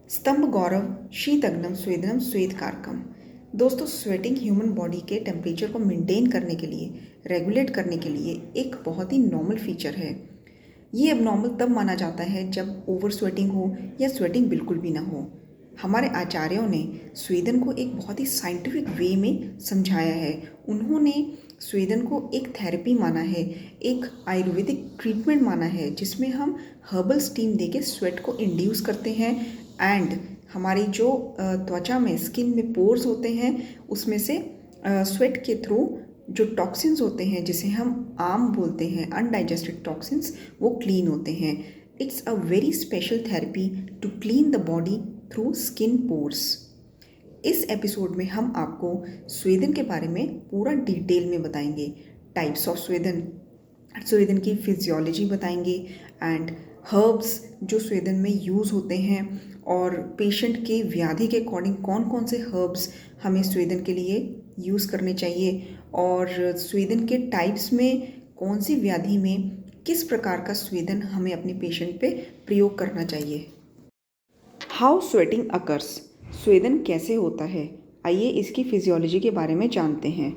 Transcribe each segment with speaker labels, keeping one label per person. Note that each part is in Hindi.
Speaker 1: स्तंभ गौरव शीतग्नम स्वेदनम स्वेद कारकम। दोस्तों, स्वेटिंग ह्यूमन बॉडी के टेम्परेचर को मेंटेन करने के लिए, रेगुलेट करने के लिए एक बहुत ही नॉर्मल फीचर है। ये अब नॉर्मल तब माना जाता है जब ओवर स्वेटिंग हो या स्वेटिंग बिल्कुल भी ना हो। हमारे आचार्यों ने स्वेदन को एक बहुत ही साइंटिफिक वे में समझाया है। उन्होंने स्वेदन को एक थेरेपी माना है, एक आयुर्वेदिक ट्रीटमेंट माना है, जिसमें हम हर्बल स्टीम देके स्वेट को इंड्यूस करते हैं एंड हमारी जो त्वचा में, स्किन में पोर्स होते हैं, उसमें से स्वेट के थ्रू जो टॉक्सिन्स होते हैं, जिसे हम आम बोलते हैं अनडाइजेस्टेड टॉक्सिन्स, वो क्लीन होते हैं। It's a very special therapy to clean the body through skin pores. इस एपिसोड में हम आपको स्वेदन के बारे में पूरा डिटेल में बताएंगे। टाइप्स ऑफ स्वेदन, स्वेदन की फिजियोलॉजी बताएंगे एंड हर्ब्स जो स्वेदन में यूज़ होते हैं, और पेशेंट के व्याधि के अकॉर्डिंग कौन कौन से हर्ब्स हमें स्वेदन के लिए यूज़ करने चाहिए, और स्वेदन के टाइप्स में कौन सी व्याधि में किस प्रकार का स्वेदन हमें अपने पेशेंट पे प्रयोग करना चाहिए। हाउ स्वेटिंग अकर्स, स्वेदन कैसे होता है, आइए इसकी फिजियोलॉजी के बारे में जानते हैं।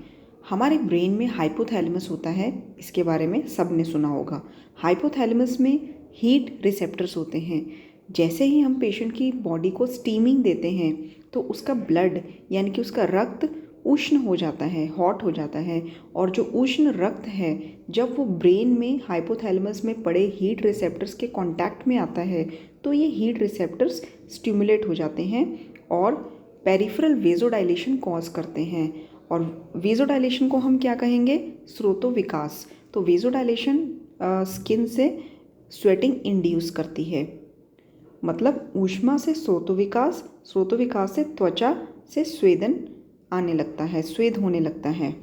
Speaker 1: हमारे ब्रेन में हाइपोथैलेमस होता है, इसके बारे में सबने सुना होगा। हाइपोथैलेमस में हीट रिसेप्टर्स होते हैं। जैसे ही हम पेशेंट की बॉडी को स्टीमिंग देते हैं तो उसका ब्लड यानी कि उसका रक्त उष्ण हो जाता है, हॉट हो जाता है, और जो उष्ण रक्त है जब वो ब्रेन में हाइपोथैलेमस में पड़े हीट रिसेप्टर्स के कांटेक्ट में आता है तो ये हीट रिसेप्टर्स स्टिमुलेट हो जाते हैं और पेरिफेरल वेजोडाइलेशन कॉज करते हैं। और वेजोडाइलेशन को हम क्या कहेंगे? स्रोतो विकास। तो वेजोडाइलेशन स्किन से स्वेटिंग इंड्यूस करती है, मतलब ऊष्मा से स्रोतो विकास, स्रोतो विकास से त्वचा से स्वेदन आने लगता है, स्वेद होने लगता है।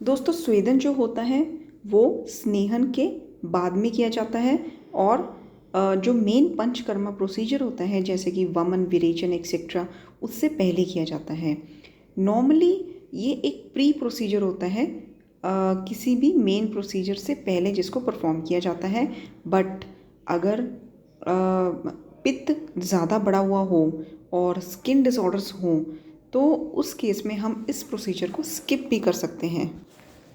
Speaker 1: दोस्तों, स्वेदन जो होता है वो स्नेहन के बाद में किया जाता है, और जो मेन पंचकर्मा प्रोसीजर होता है जैसे कि वमन, विरेचन एक्सेट्रा, उससे पहले किया जाता है। नॉर्मली ये एक प्री प्रोसीजर होता है, किसी भी मेन प्रोसीजर से पहले जिसको परफॉर्म किया जाता है। बट अगर पित्त ज़्यादा बढ़ा हुआ हो और स्किन डिसऑर्डर्स हों तो उस केस में हम इस प्रोसीजर को स्किप भी कर सकते हैं।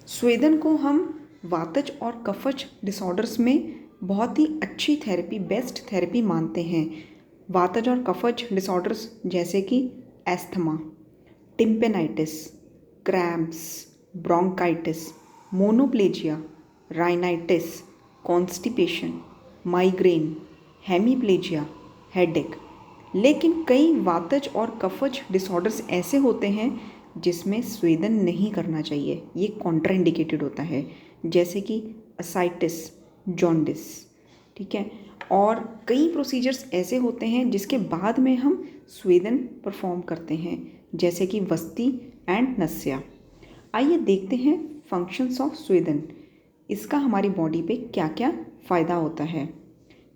Speaker 1: स्वेदन को हम वातज और कफज डिसऑर्डर्स में बहुत ही अच्छी थेरेपी, बेस्ट थेरेपी मानते हैं। वातज और कफज डिसऑर्डर्स जैसे कि asthma, tympanitis, cramps, bronchitis, monoplegia, rhinitis, constipation, migraine, hemiplegia, headache. लेकिन कई वातज और कफज डिसऑर्डर्स ऐसे होते हैं जिसमें स्वेदन नहीं करना चाहिए, ये कॉन्ट्राइंडिकेटेड होता है, जैसे कि असाइटिस, जॉन्डिस। ठीक है। और कई प्रोसीजर्स ऐसे होते हैं जिसके बाद में हम स्वेदन परफॉर्म करते हैं, जैसे कि वस्ती एंड नस्या। आइए देखते हैं फंक्शंस ऑफ स्वेदन, इसका हमारी बॉडी पे क्या क्या फ़ायदा होता है।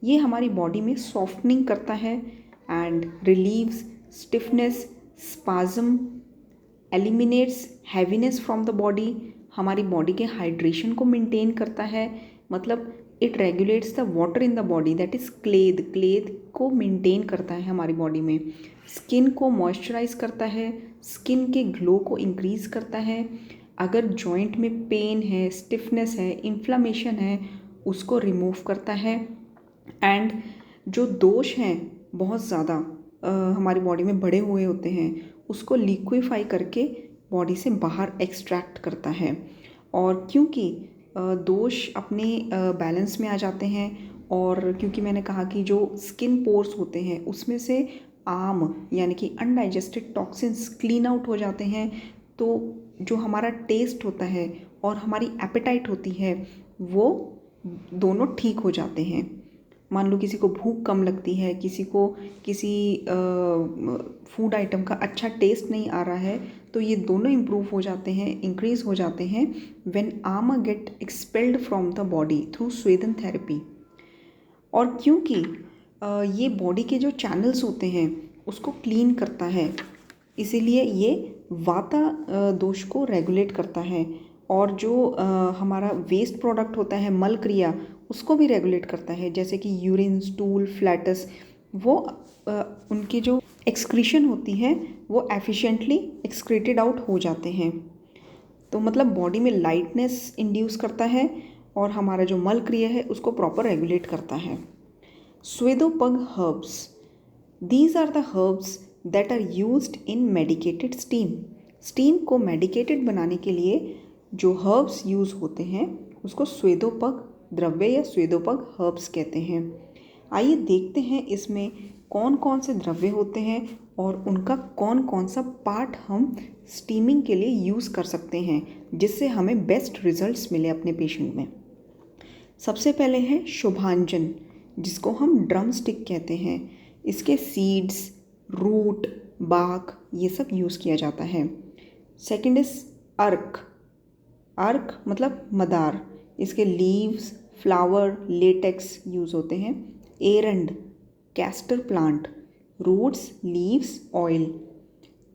Speaker 1: ये हमारी बॉडी में सॉफ्टनिंग करता है and relieves stiffness, spasm, eliminates heaviness from the body. हमारी बॉडी के हाइड्रेशन को मेंटेन करता है, मतलब it regulates the water in the body, that is क्लेद, क्लेद को मेंटेन करता है हमारी बॉडी में। स्किन को मॉइस्चराइज करता है, स्किन के ग्लो को इंक्रीज करता है। अगर जॉइंट में पेन है, स्टिफनेस है, इन्फ्लामेशन है, उसको रिमूव करता है। एंड जो दोष हैं बहुत ज़्यादा हमारी बॉडी में बढ़े हुए होते हैं, उसको लिक्विफाई करके बॉडी से बाहर एक्सट्रैक्ट करता है। और क्योंकि दोष अपने बैलेंस में आ जाते हैं, और क्योंकि मैंने कहा कि जो स्किन पोर्स होते हैं उसमें से आम यानी कि अनडाइजेस्टेड टॉक्सिन्स क्लीन आउट हो जाते हैं, तो जो हमारा टेस्ट होता है और हमारी एपेटाइट होती है वो दोनों ठीक हो जाते हैं। मान लो किसी को भूख कम लगती है, किसी को किसी फूड आइटम का अच्छा टेस्ट नहीं आ रहा है, तो ये दोनों इम्प्रूव हो जाते हैं, इंक्रीज हो जाते हैं when ama get expelled from the body through swedana therapy. और क्योंकि ये बॉडी के जो चैनल्स होते हैं उसको क्लीन करता है, इसीलिए ये वाता दोष को रेगुलेट करता है। और जो हमारा वेस्ट प्रोडक्ट होता है मल क्रिया, उसको भी रेगुलेट करता है, जैसे कि यूरिन, स्टूल, फ्लैटस, वो उनकी जो एक्सक्रीशन होती है वो एफिशिएंटली एक्सक्रीटेड आउट हो जाते हैं। तो मतलब बॉडी में लाइटनेस इंड्यूस करता है और हमारा जो मल क्रिया है उसको प्रॉपर रेगुलेट करता है। Swedopaga herbs, these are the herbs that are used in medicated steam. Steam को मेडिकेटेड बनाने के लिए जो हर्ब्स यूज़ होते हैं उसको स्वेदोपग द्रव्य या स्वेदोपग हर्ब्स कहते हैं। आइए देखते हैं इसमें कौन कौन से द्रव्य होते हैं और उनका कौन कौन सा पार्ट हम स्टीमिंग के लिए यूज़ कर सकते हैं जिससे हमें बेस्ट रिजल्ट्स मिले अपने पेशेंट में। सबसे पहले है शुभांजन, जिसको हम ड्रम स्टिक कहते हैं। इसके सीड्स, रूट, बाक ये सब यूज़ किया जाता है। सेकंड इज अर्क, अर्क मतलब मदार, इसके लीव्स, फ्लावर, लेटेक्स यूज़ होते हैं। Eranda, castor plant, roots, leaves, oil.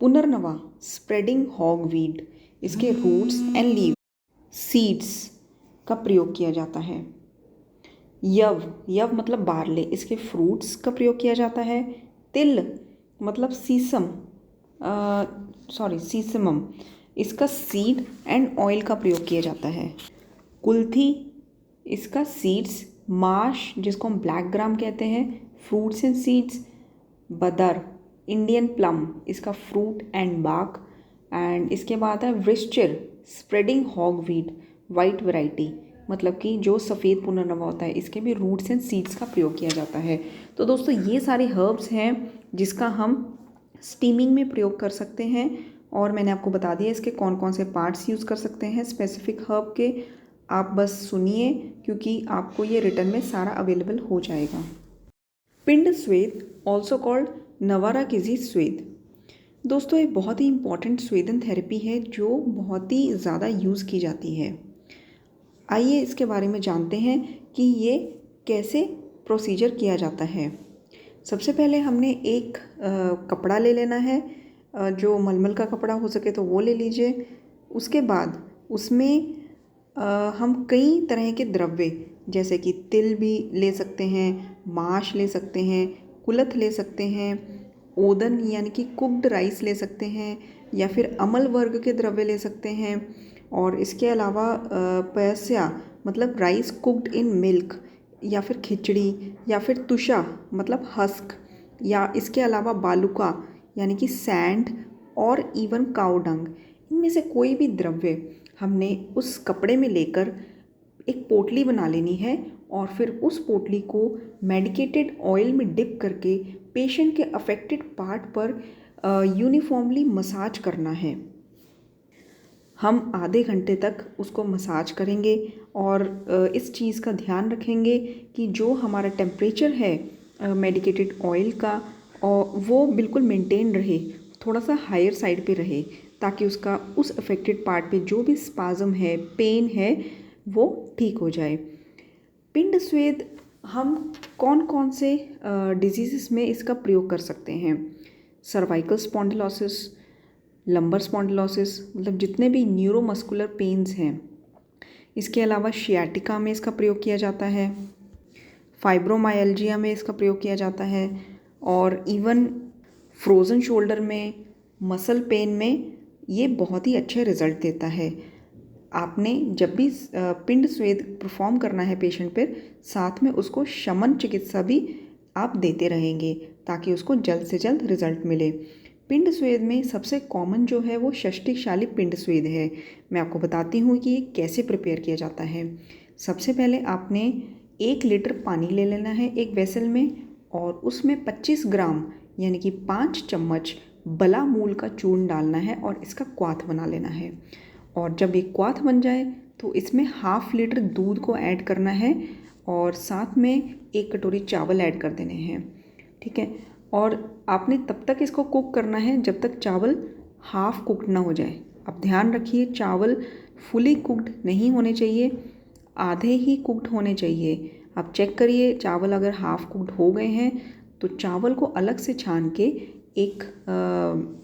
Speaker 1: Punarnava, spreading hogweed, इसके रूट्स एंड लीव, सीड्स का प्रयोग किया जाता है। यव, यव मतलब बारले, इसके फ्रूट्स का प्रयोग किया जाता है। तिल मतलब सीसम, सीसमम, इसका सीड एंड ऑयल का प्रयोग किया जाता है। कुल्थी, इसका सीड्स, माश जिसको हम ब्लैक ग्राम कहते हैं, फ्रूट्स एंड सीड्स। बदर, इंडियन प्लम, इसका फ्रूट एंड बाक। एंड इसके बाद है वृश्चिर, स्प्रेडिंग हॉगवीड, वाइट वैरायटी, मतलब कि जो सफ़ेद पुनर्नवा होता है, इसके भी रूट्स एंड सीड्स का प्रयोग किया जाता है। तो दोस्तों ये सारे हर्ब्स हैं जिसका हम स्टीमिंग में प्रयोग कर सकते हैं और मैंने आपको बता दिया इसके कौन कौन से पार्ट्स यूज़ कर सकते हैं स्पेसिफिक हर्ब के। आप बस सुनिए क्योंकि आपको ये रिटर्न में सारा अवेलेबल हो जाएगा। पिंड स्वेद, ऑल्सो कॉल्ड नवाराकिजी स्वेद, दोस्तों एक बहुत ही इम्पॉर्टेंट स्वेदन थेरेपी है जो बहुत ही ज़्यादा यूज़ की जाती है। आइए इसके बारे में जानते हैं कि ये कैसे प्रोसीजर किया जाता है। सबसे पहले हमने एक कपड़ा ले लेना है, जो मलमल का कपड़ा हो सके तो वो ले लीजिए। उसके बाद उसमें हम कई तरह के द्रव्य जैसे कि तिल भी ले सकते हैं, माश ले सकते हैं, कुलथ ले सकते हैं, ओदन यानी कि कुक्ड राइस ले सकते हैं या फिर अमल वर्ग के द्रव्य ले सकते हैं। और इसके अलावा पयस्या मतलब राइस कुक्ड इन मिल्क, या फिर खिचड़ी, या फिर तुषा मतलब हस्क, या इसके अलावा बालुका यानी कि सैंड, और इवन काऊ डंग। इनमें से कोई भी द्रव्य हमने उस कपड़े में लेकर एक पोटली बना लेनी है और फिर उस पोटली को मेडिकेटेड ऑयल में डिप करके पेशेंट के अफेक्टेड पार्ट पर यूनिफॉर्मली मसाज करना है। हम आधे घंटे तक उसको मसाज करेंगे और इस चीज़ का ध्यान रखेंगे कि जो हमारा टेम्परेचर है मेडिकेटेड ऑयल का वो बिल्कुल मेंटेन रहे, थोड़ा सा हायर साइड पे रहे, ताकि उसका उस अफेक्टेड पार्ट पे जो भी स्पाज़म है, पेन है, वो ठीक हो जाए। पिंड स्वेद हम कौन कौन से डिजीज़ में इसका प्रयोग कर सकते हैं? सर्वाइकल स्पॉन्डिलोसिस, लंबर स्पॉन्डिलोसिस, मतलब जितने भी न्यूरोमस्कुलर पेन्स हैं। इसके अलावा शियाटिका में इसका प्रयोग किया जाता है, फाइब्रोमायल्जिया में इसका प्रयोग किया जाता है, और इवन फ्रोज़न शोल्डर में, मसल पेन में ये बहुत ही अच्छे रिज़ल्ट देता है। आपने जब भी पिंड स्वेद परफॉर्म करना है पेशेंट पर, साथ में उसको शमन चिकित्सा भी आप देते रहेंगे ताकि उसको जल्द से जल्द रिज़ल्ट मिले। पिंड स्वेद में सबसे कॉमन जो है वो षष्टिशाली पिंड स्वेद है। मैं आपको बताती हूँ कि ये कैसे प्रिपेयर किया जाता है। सबसे पहले आपने 1 लीटर पानी ले लेना है एक वेसल में, और उसमें 25 ग्राम यानी कि 5 चम्मच बला मूल का चूर्ण डालना है और इसका क्वाथ बना लेना है। और जब ये क्वाथ बन जाए तो इसमें ½ लीटर दूध को ऐड करना है और साथ में 1 कटोरी चावल ऐड कर देने हैं, ठीक है। और आपने तब तक इसको कुक करना है जब तक चावल हाफ़ कुक्ड ना हो जाए। अब ध्यान रखिए, चावल फुली कुक्ड नहीं होने चाहिए, आधे ही कुक्ड होने चाहिए। आप चेक करिए, चावल अगर हाफ़ कुक्ड हो गए हैं तो चावल को अलग से छान के एक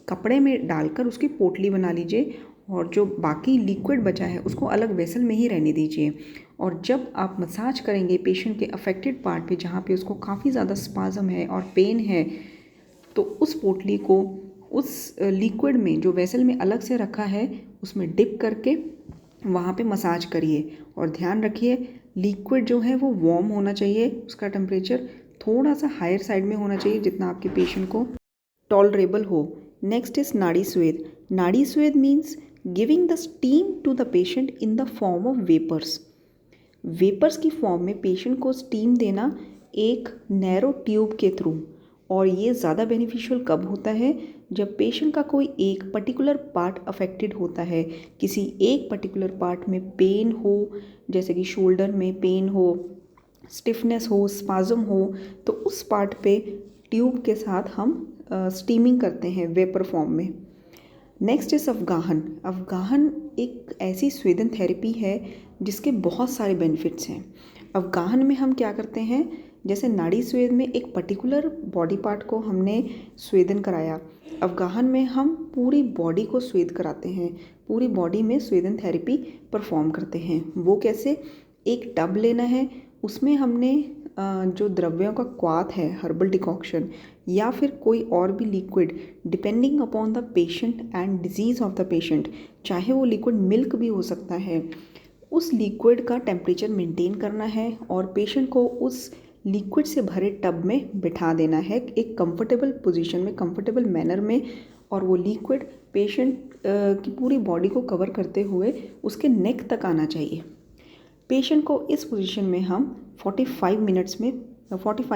Speaker 1: कपड़े में डालकर उसकी पोटली बना लीजिए और जो बाकी लिक्विड बचा है उसको अलग वेसल में ही रहने दीजिए। और जब आप मसाज करेंगे पेशेंट के अफेक्टेड पार्ट पे जहाँ पे उसको काफ़ी ज़्यादा स्पाज़म है और पेन है, तो उस पोटली को उस लिक्विड में जो वेसल में अलग से रखा है उसमें डिप करके वहाँ पे मसाज करिए। और ध्यान रखिए लिक्विड जो है वो वार्म होना चाहिए, उसका टेम्परेचर थोड़ा सा हायर साइड में होना चाहिए जितना आपके पेशेंट को टॉलरेबल हो। Next is nadi sweda. Nadi sweda means giving the steam to the patient in the form of vapours. Vapours की फॉर्म में पेशेंट को स्टीम देना एक नैरो ट्यूब के थ्रू। और ये ज़्यादा बेनिफिशियल कब होता है? जब पेशेंट का कोई एक पर्टिकुलर पार्ट अफेक्टेड होता है, किसी एक पर्टिकुलर पार्ट में पेन हो, जैसे कि शोल्डर में पेन हो, स्टिफनेस हो, स्पाज़म हो, तो उस पार्ट पे ट्यूब के साथ हम स्टीमिंग करते हैं वेपर फॉर्म में। Next is avagahan. अफगाहन एक ऐसी स्वेदन थेरेपी है जिसके बहुत सारे बेनिफिट्स हैं। अफगाहन में हम क्या करते हैं, जैसे नाड़ी स्वेद में एक पर्टिकुलर बॉडी पार्ट को हमने स्वेदन कराया, अफगाहन में हम पूरी बॉडी को स्वेद कराते हैं, पूरी बॉडी में स्वेदन थेरेपी परफॉर्म करते हैं। वो कैसे? एक टब लेना है, उसमें हमने जो द्रव्यों का क्वाथ है, हर्बल डिकॉक्शन या फिर कोई और भी liquid, depending upon the patient and disease of the patient, चाहे वो लिक्विड मिल्क भी हो सकता है, उस लिक्विड का टेम्परेचर मेंटेन करना है और पेशेंट को उस लिक्विड से भरे टब में बिठा देना है एक कंफर्टेबल पोजीशन में, कंफर्टेबल मैनर में। और वो लिक्विड पेशेंट की पूरी बॉडी को कवर करते हुए उसके नेक तक आना चाहिए। पेशेंट को इस पोजीशन में हम 45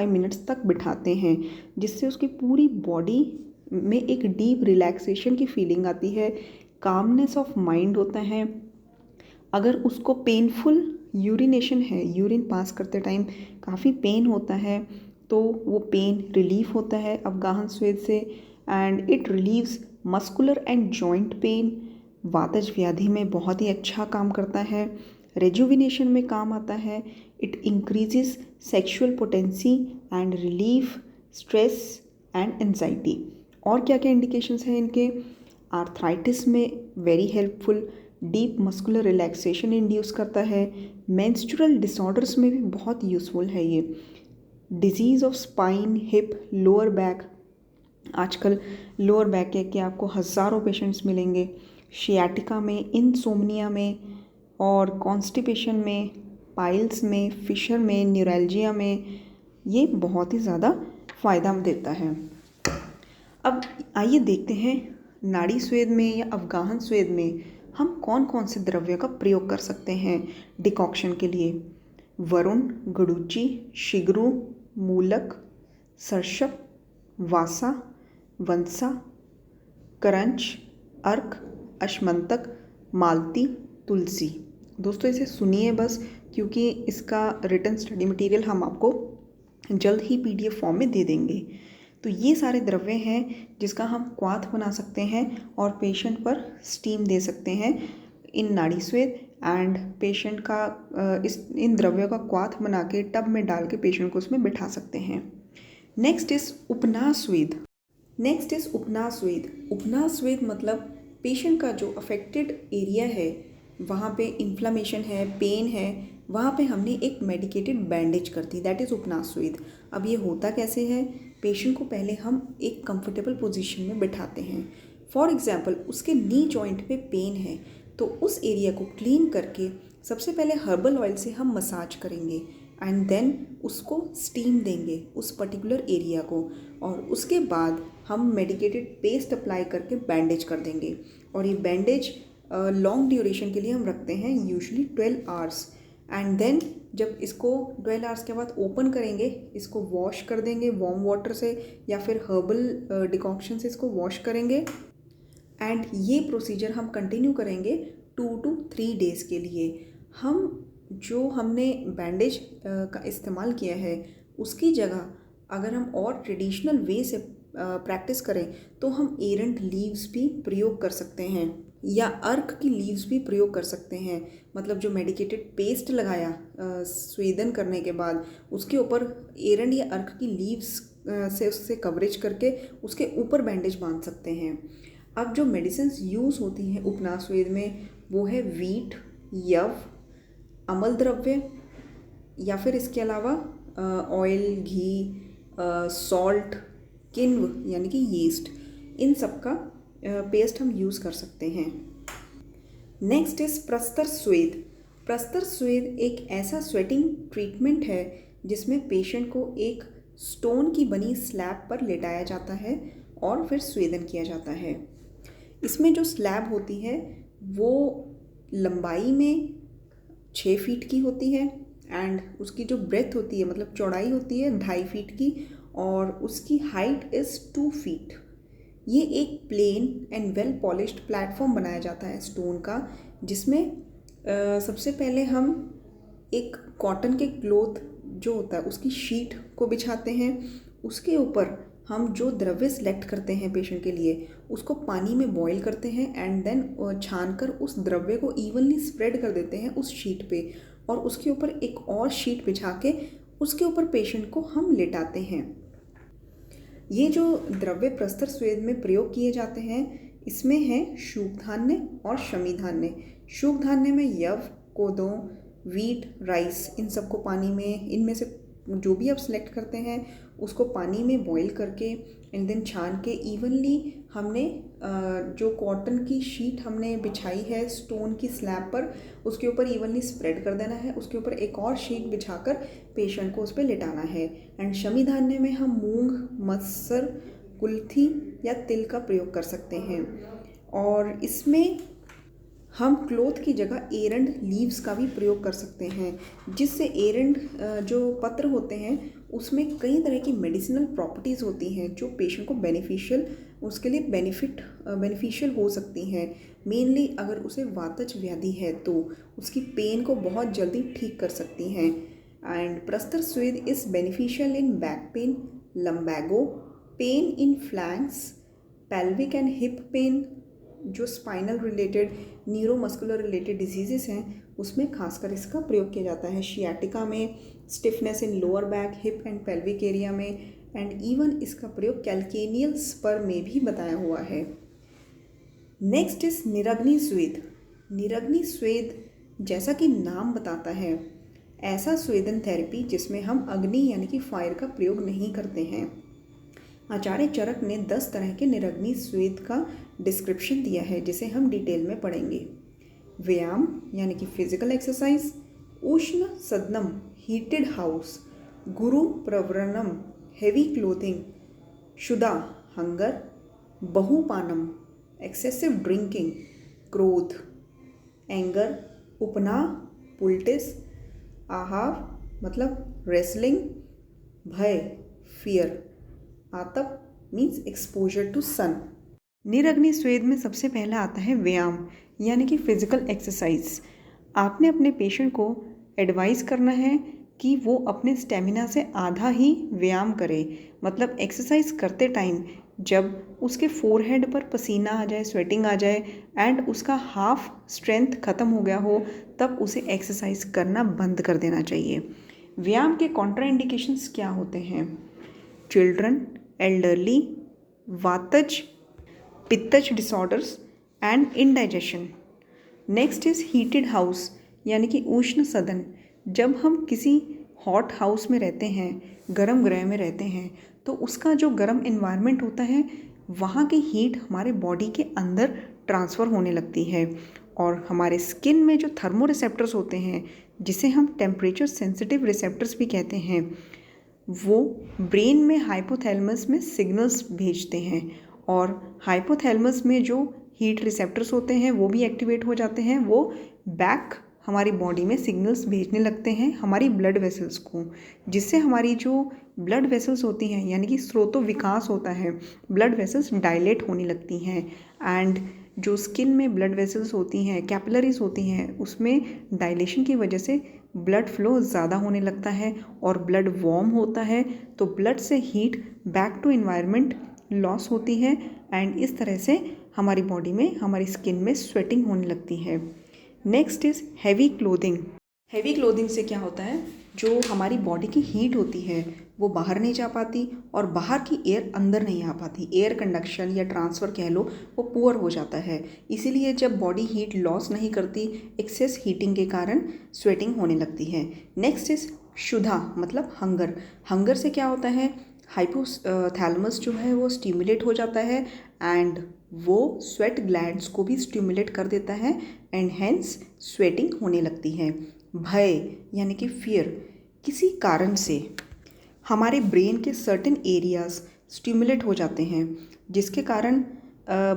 Speaker 1: मिनट्स तक बिठाते हैं, जिससे उसकी पूरी बॉडी में एक डीप रिलैक्सेशन की फीलिंग आती है, कामनेस ऑफ माइंड होता है। अगर उसको पेनफुल यूरिनेशन है, यूरिन पास करते टाइम काफ़ी पेन होता है, तो वो पेन रिलीफ होता है अफगाहन स्वेद से। And it relieves muscular and joint pain. वातज व्याधि में बहुत ही अच्छा काम करता है, रेजुविनेशन में काम आता है। It increases sexual potency and relief stress and anxiety. और क्या क्या इंडिकेशंस हैं इनके? आर्थराइटिस में very helpful, deep muscular relaxation induce करता है, मेंस्ट्रुअल डिसऑर्डर्स में भी बहुत यूज़फुल है ये। Disease of spine, hip, lower back, आजकल लोअर बैक के आपको हज़ारों पेशेंट्स मिलेंगे, शियाटिका में, इंसोम्निया में और कॉन्स्टिपेशन में, पाइल्स में, फिशर में, न्यूरैल्जिया में, ये बहुत ही ज़्यादा फ़ायदा देता है। अब आइए देखते हैं नाड़ी स्वेद में या अफगाहन स्वेद में हम कौन कौन से द्रव्यों का प्रयोग कर सकते हैं डिकॉक्शन के लिए। वरुण, गुडुचि, शिगरू, मूलक, सरशप, वासा, वंसा, करंच, अर्क, अश्मंतक, मालती, तुलसी। दोस्तों इसे सुनिए बस, क्योंकि इसका रिटन स्टडी मटेरियल हम आपको जल्द ही PDF फॉर्म में दे देंगे। तो ये सारे द्रव्य हैं जिसका हम क्वाथ बना सकते हैं और पेशेंट पर स्टीम दे सकते हैं इन नाड़ी स्वेद। एंड पेशेंट का इन द्रव्यों का क्वाथ बना के टब में डाल के पेशेंट को उसमें बिठा सकते हैं। Next is उपनाह स्वेद। उपनाह स्वेद मतलब पेशेंट का जो अफेक्टेड एरिया है, वहाँ पे इन्फ्लामेशन है, पेन है, वहाँ पे हमने एक मेडिकेटेड बैंडेज कर दी, दैट इज़ उपनाह स्वेद। अब ये होता कैसे है? पेशेंट को पहले हम एक कंफर्टेबल पोजीशन में बिठाते हैं। फॉर एग्जांपल उसके नी जॉइंट पे पेन है, तो उस एरिया को क्लीन करके सबसे पहले हर्बल ऑयल से हम मसाज करेंगे एंड देन उसको स्टीम देंगे उस पर्टिकुलर एरिया को, और उसके बाद हम मेडिकेटेड पेस्ट अप्लाई करके बैंडेज कर देंगे। और ये बैंडेज लॉन्ग ड्यूरेशन के लिए हम रखते हैं, यूजुअली 12 आवर्स। एंड देन जब इसको 12 आवर्स के बाद ओपन करेंगे, इसको वॉश कर देंगे वार्म वाटर से या फिर हर्बल डिकॉक्शन से इसको वॉश करेंगे। एंड ये प्रोसीजर हम कंटिन्यू करेंगे 2 to 3 डेज़ के लिए। हम जो हमने बैंडेज का इस्तेमाल किया है उसकी जगह अगर हम और ट्रेडिशनल वे से प्रैक्टिस करें तो हम एरंट लीव्स भी प्रयोग कर सकते हैं या अर्क की लीव्स भी प्रयोग कर सकते हैं। मतलब जो मेडिकेटेड पेस्ट लगाया स्वेदन करने के बाद, उसके ऊपर एरंड या अर्क की लीव्स से उससे कवरेज करके उसके ऊपर बैंडेज बांध सकते हैं। अब जो मेडिसिन्स यूज़ होती हैं उपनास्वेद में वो है वीट, यव, अमल द्रव्य या फिर इसके अलावा ऑयल, घी, सॉल्ट, किण्व यानी कि यीस्ट, इन सब का पेस्ट हम यूज़ कर सकते हैं। Next is प्रस्तर स्वेद। प्रस्तर स्वेद एक ऐसा स्वेटिंग ट्रीटमेंट है जिसमें पेशेंट को एक स्टोन की बनी स्लैब पर लेटाया जाता है और फिर स्वेदन किया जाता है। इसमें जो स्लैब होती है वो लंबाई में 6 फीट की होती है एंड उसकी जो ब्रेथ होती है मतलब चौड़ाई होती है 2.5 फीट की और उसकी हाइट इज़ 2 फीट। ये एक plane and well polished platform बनाया जाता है स्टोन का, जिसमें सबसे पहले हम एक कॉटन के क्लॉथ जो होता है उसकी शीट को बिछाते हैं। उसके ऊपर हम जो द्रव्य सेलेक्ट करते हैं पेशेंट के लिए उसको पानी में बॉईल करते हैं एंड देन छानकर उस द्रव्य को इवनली स्प्रेड कर देते हैं उस शीट पे और उसके ऊपर एक और शीट बिछा के उसके ऊपर पेशेंट को हम लेटाते हैं। ये जो द्रव्य प्रस्तर स्वेद में प्रयोग किए जाते हैं इसमें है शुभ धान्य और शमी धान्य। शुभ धान्य में यव, कोदो, वीट, राइस, इन सबको पानी में, इनमें से जो भी आप सिलेक्ट करते हैं उसको पानी में बॉईल करके एंड देन छान के इवनली हमने जो कॉटन की शीट हमने बिछाई है स्टोन की स्लैब पर उसके ऊपर इवनली स्प्रेड कर देना है। उसके ऊपर एक और शीट बिछाकर पेशेंट को उस पर लेटाना है। एंड शमी धान्य में हम मूंग, मसूर, कुल्थी या तिल का प्रयोग कर सकते हैं और इसमें हम क्लोथ की जगह एरंड लीव्स का भी प्रयोग कर सकते हैं, जिससे एरंड जो पत्र होते हैं उसमें कई तरह की मेडिसिनल प्रॉपर्टीज़ होती हैं जो पेशेंट को उसके लिए बेनिफिशियल हो सकती हैं। मेनली अगर उसे वातज व्याधि है तो उसकी पेन को बहुत जल्दी ठीक कर सकती हैं। And prastara sweda is beneficial in back pain, lumbago, pain in flanks, pelvic and hip pain, जो spinal related, neuromuscular related diseases हैं उसमें खासकर इसका प्रयोग किया जाता है। शियाटिका में, stiffness in lower back, hip and pelvic area में एंड इवन इसका प्रयोग कैल्केनियल स्पर में भी बताया हुआ है। Next is निरग्नि स्वेद। निरग्नि स्वेद जैसा कि नाम बताता है ऐसा स्वेदन थेरेपी जिसमें हम अग्नि यानी कि फायर का प्रयोग नहीं करते हैं। आचार्य चरक ने 10 तरह के निरग्नि स्वेद का डिस्क्रिप्शन दिया है जिसे हम डिटेल में पढ़ेंगे। व्यायाम यानी कि फिजिकल एक्सरसाइज, उष्ण सदनम heated house, guru pravaranam heavy clothing, kshudha hunger, bahupanam excessive drinking, krodha anger, upanaha poultice, आहाव मतलब wrestling, bhaya fear, atapa means exposure to sun. निरग्नि स्वेद में सबसे पहला आता है व्यायाम यानी कि फिजिकल एक्सरसाइज। आपने अपने पेशेंट को एडवाइस करना है कि वो अपने स्टेमिना से आधा ही व्यायाम करे, मतलब एक्सरसाइज करते टाइम जब उसके फोरहेड पर पसीना आ जाए, स्वेटिंग आ जाए एंड उसका हाफ स्ट्रेंथ ख़त्म हो गया हो तब उसे एक्सरसाइज करना बंद कर देना चाहिए। व्यायाम के कॉन्ट्राइंडिकेशंस क्या होते हैं? चिल्ड्रन, एल्डरली, वातज, पित्तज disorders and indigestion. Next is heated house यानी कि उष्ण सदन। जब हम किसी हॉट हाउस में रहते हैं, गर्म गृह में रहते हैं, तो उसका जो गर्म इन्वायरमेंट होता है वहाँ की हीट हमारे बॉडी के अंदर ट्रांसफ़र होने लगती है और हमारे स्किन में जो थर्मो रिसेप्टर्स होते हैं जिसे हम टेम्परेचर सेंसिटिव रिसेप्टर्स भी कहते हैं, वो ब्रेन में हाइपोथैलेमस में सिग्नल्स भेजते हैं और हाइपोथैलेमस में जो हीट रिसेप्टर्स होते हैं वो भी एक्टिवेट हो जाते हैं। वो बैक हमारी बॉडी में सिग्नल्स भेजने लगते हैं हमारी ब्लड वेसल्स को, जिससे हमारी जो ब्लड वेसल्स होती हैं यानी कि स्रोतो विकास होता है, ब्लड वेसल्स डायलेट होने लगती हैं एंड जो स्किन में ब्लड वेसल्स होती हैं, कैपिलरीज होती हैं, उसमें डायलेशन की वजह से ब्लड फ्लो ज़्यादा होने लगता है और ब्लड वार्म होता है, तो ब्लड से heat back to environment loss होती है एंड इस तरह से हमारी बॉडी में, हमारी स्किन में स्वेटिंग होने लगती है। Next is heavy clothing. Heavy clothing से क्या होता है जो हमारी बॉडी की हीट होती है वो बाहर नहीं जा पाती और बाहर की एयर अंदर नहीं आ पाती। एयर कंडक्शन या ट्रांसफ़र कह लो, वो पुअर हो जाता है। इसीलिए जब बॉडी हीट लॉस नहीं करती, एक्सेस हीटिंग के कारण स्वेटिंग होने लगती है। नेक्स्ट इज क्षुधा, मतलब हंगर। हंगर से क्या होता है, हाइपोथैलेमस जो है वो स्टिमुलेट हो जाता है एंड वो स्वेट ग्लैंड्स को भी स्टिमुलेट कर देता है एंड हेंस स्वेटिंग होने लगती है। भय यानी कि फियर, किसी कारण से हमारे ब्रेन के सर्टेन एरियाज स्टिमुलेट हो जाते हैं जिसके कारण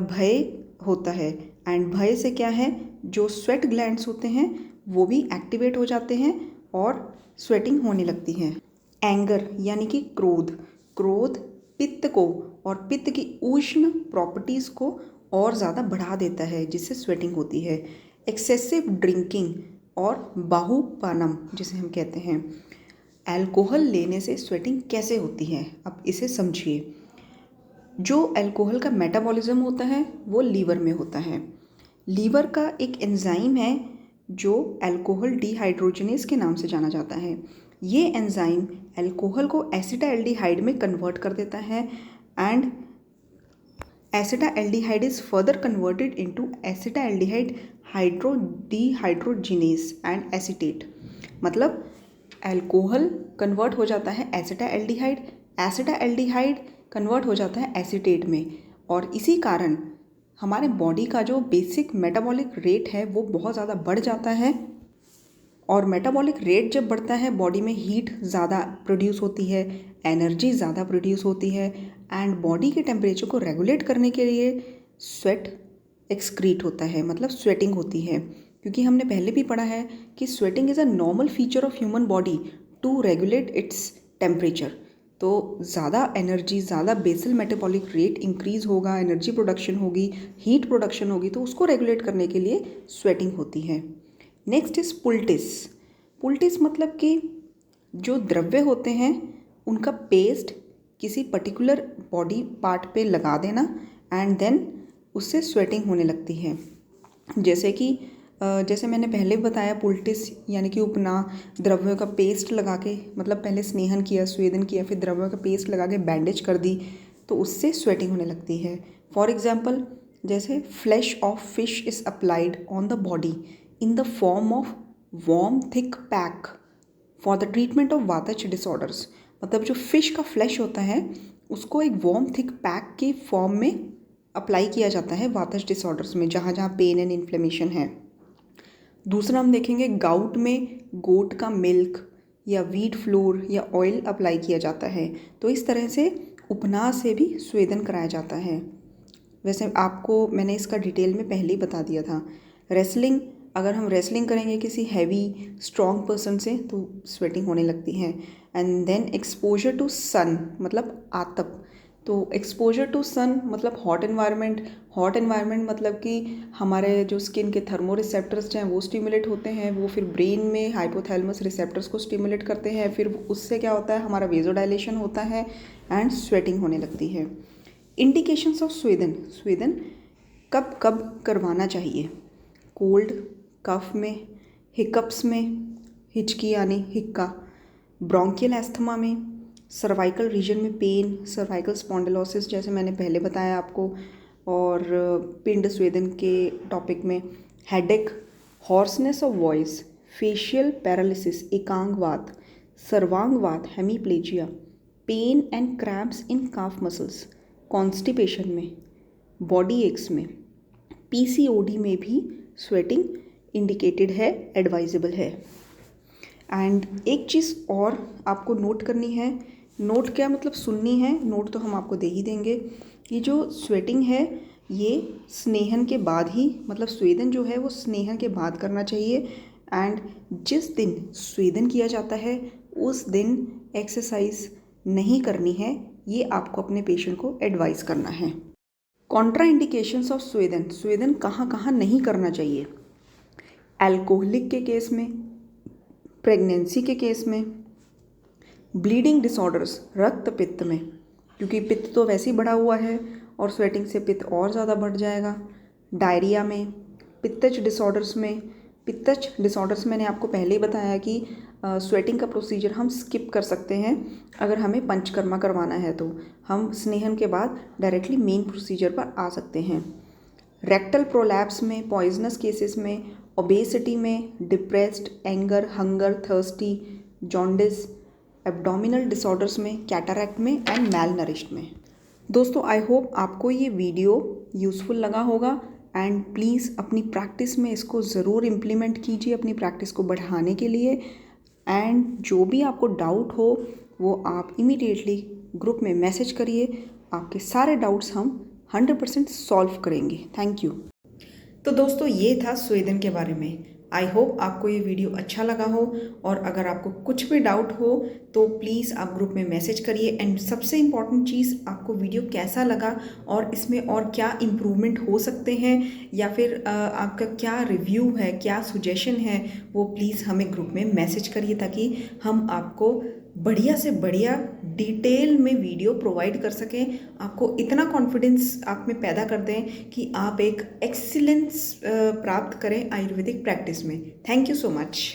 Speaker 1: भय होता है। एंड भय से क्या है, जो स्वेट ग्लैंड्स होते हैं वो भी एक्टिवेट हो जाते हैं और स्वेटिंग होने लगती है। एंगर यानी कि क्रोध। क्रोध पित्त को और पित्त की उष्ण प्रॉपर्टीज़ को और ज़्यादा बढ़ा देता है जिससे स्वेटिंग होती है। एक्सेसिव ड्रिंकिंग और बाहुपानम जिसे हम कहते हैं। अल्कोहल लेने से स्वेटिंग कैसे होती है, अब इसे समझिए। जो अल्कोहल का मेटाबॉलिज्म होता है वो लीवर में होता है। लीवर का एक एंजाइम है जो अल्कोहल डिहाइड्रोजनेज के नाम से जाना जाता है। ये एंजाइम अल्कोहल को एसिटाल्डिहाइड में कन्वर्ट कर देता है and acetaldehyde is further converted into acetaldehyde hydrodehydrogenase and acetate. मतलब अल्कोहल कन्वर्ट हो जाता है एसिटाल्डिहाइड, एसिटाल्डिहाइड कन्वर्ट हो जाता है एसीटेट में, और इसी कारण हमारे बॉडी का जो बेसिक मेटाबॉलिक रेट है वो बहुत ज़्यादा बढ़ जाता है। और मेटाबॉलिक रेट जब बढ़ता है बॉडी में हीट ज़्यादा प्रोड्यूस होती है, एनर्जी ज़्यादा प्रोड्यूस होती है एंड बॉडी के टेम्परेचर को रेगुलेट करने के लिए स्वेट एक्सक्रीट होता है, मतलब स्वेटिंग होती है। क्योंकि हमने पहले भी पढ़ा है कि sweating is a normal feature of human body to regulate its temperature. तो ज़्यादा एनर्जी, ज़्यादा बेसल मेटाबॉलिक रेट इंक्रीज़ होगा, एनर्जी प्रोडक्शन होगी, हीट प्रोडक्शन होगी, तो उसको रेगुलेट करने के लिए स्वेटिंग होती है। Next is पुल्टिस। पुल्टिस मतलब कि जो द्रव्य होते हैं उनका पेस्ट किसी पर्टिकुलर बॉडी पार्ट पे लगा देना एंड देन उससे स्वेटिंग होने लगती है। जैसे मैंने पहले बताया, पुल्टिस यानी कि उपनाह द्रव्यों का पेस्ट लगा के, मतलब पहले स्नेहन किया, स्वेदन किया, फिर द्रव्यों का पेस्ट लगा के बैंडेज कर दी, तो उससे स्वेटिंग होने लगती है। फॉर एग्जाम्पल, जैसे flash of fish is applied on the body in the form of warm thick pack for the treatment of वातज disorders। मतलब जो फिश का फ्लैश होता है उसको एक वार्म थिक पैक के फॉर्म में अप्लाई किया जाता है वातज डिसऑर्डर्स में, जहाँ जहाँ पेन एंड इन्फ्लेमेशन है। दूसरा हम देखेंगे, गाउट में गोट का मिल्क या वीट फ्लोर या ऑयल अप्लाई किया जाता है। तो इस तरह से उपनाह से भी स्वेदन कराया जाता है। वैसे आपको मैंने इसका डिटेल में पहले ही बता दिया था। रेसलिंग, अगर हम रेसलिंग करेंगे किसी हैवी स्ट्रॉन्ग पर्सन से तो स्वेटिंग होने लगती है। एंड देन एक्सपोजर टू सन, मतलब आतप। तो एक्सपोजर टू सन मतलब हॉट एनवायरनमेंट। हॉट एनवायरनमेंट मतलब कि हमारे जो स्किन के थर्मो रिसेप्टर्स हैं वो स्टिमुलेट होते हैं, वो फिर ब्रेन में हाइपोथैलेमस रिसेप्टर्स को स्टिमुलेट करते हैं, फिर उससे क्या होता है, हमारा वेजोडाइलेशन होता है एंड स्वेटिंग होने लगती है। Indications of swedana. स्वेदन कब कब करवाना चाहिए? कोल्ड, कफ में, हिकअप्स में, हिचकी यानी हिक्का, ब्रोंकियल एस्थमा में, सर्वाइकल रीजन में पेन, सर्वाइकल स्पॉन्डिलोसिस जैसे मैंने पहले बताया आपको, और पिंड स्वेदन के टॉपिक में headache, hoarseness of voice, facial paralysis, एकांगवात, सर्वांगवात, hemiplegia, pain and cramps in calf muscles, constipation में, बॉडी एक्स में, पीसीओडी में भी स्वेटिंग इंडिकेटेड है, एडवाइजेबल है। एंड एक चीज़ और आपको नोट करनी है, नोट क्या मतलब सुननी है, नोट तो हम आपको दे ही देंगे। ये जो स्वेटिंग है ये स्नेहन के बाद ही, मतलब स्वेदन जो है वो स्नेहन के बाद करना चाहिए। एंड जिस दिन स्वेदन किया जाता है उस दिन एक्सरसाइज नहीं करनी है, ये आपको अपने पेशेंट को एडवाइस करना है। Contraindications of swedana. स्वेदन कहाँ कहाँ नहीं करना चाहिए? अल्कोहलिक के केस में, प्रेगनेंसी के केस में, ब्लीडिंग डिसऑर्डर्स रक्त पित्त में, क्योंकि पित्त तो वैसे ही बढ़ा हुआ है और स्वेटिंग से पित्त और ज़्यादा बढ़ जाएगा, डायरिया में, पित्तज डिसऑर्डर्स में। पित्तज डिसऑर्डर्स मैंने आपको पहले ही बताया कि स्वेटिंग का प्रोसीजर हम स्किप कर सकते हैं अगर हमें पंचकर्मा करवाना है, तो हम स्नेहन के बाद डायरेक्टली मेन प्रोसीजर पर आ सकते हैं। रेक्टल प्रोलैप्स में, पॉइजनस केसेस में, ओबेसिटी में, depressed, anger, hunger, thirsty, jaundice, abdominal disorders में, कैटरैक्ट में एंड मैलनरिश्ड में। दोस्तों, आई होप आपको ये वीडियो यूज़फुल लगा होगा एंड प्लीज़ अपनी प्रैक्टिस में इसको ज़रूर इम्प्लीमेंट कीजिए, अपनी प्रैक्टिस को बढ़ाने के लिए। एंड जो भी आपको डाउट हो वो आप इमीडिएटली ग्रुप में मैसेज करिए, आपके सारे डाउट्स हम 100% सॉल्व करेंगे। Thank you. तो दोस्तों, ये था स्वेदन के बारे में। आई होप आपको ये वीडियो अच्छा लगा हो, और अगर आपको कुछ भी डाउट हो तो प्लीज़ आप ग्रुप में मैसेज करिए। एंड सबसे इम्पॉर्टेंट चीज़, आपको वीडियो कैसा लगा और इसमें और क्या इम्प्रूवमेंट हो सकते हैं, या फिर आपका क्या रिव्यू है, क्या सुजेशन है, वो प्लीज़ हमें ग्रुप में मैसेज करिए, ताकि हम आपको बढ़िया से बढ़िया डिटेल में वीडियो प्रोवाइड कर सकें, आपको इतना कॉन्फिडेंस आप में पैदा कर दें कि आप एक एक्सीलेंस प्राप्त करें आयुर्वेदिक प्रैक्टिस में। Thank you so much.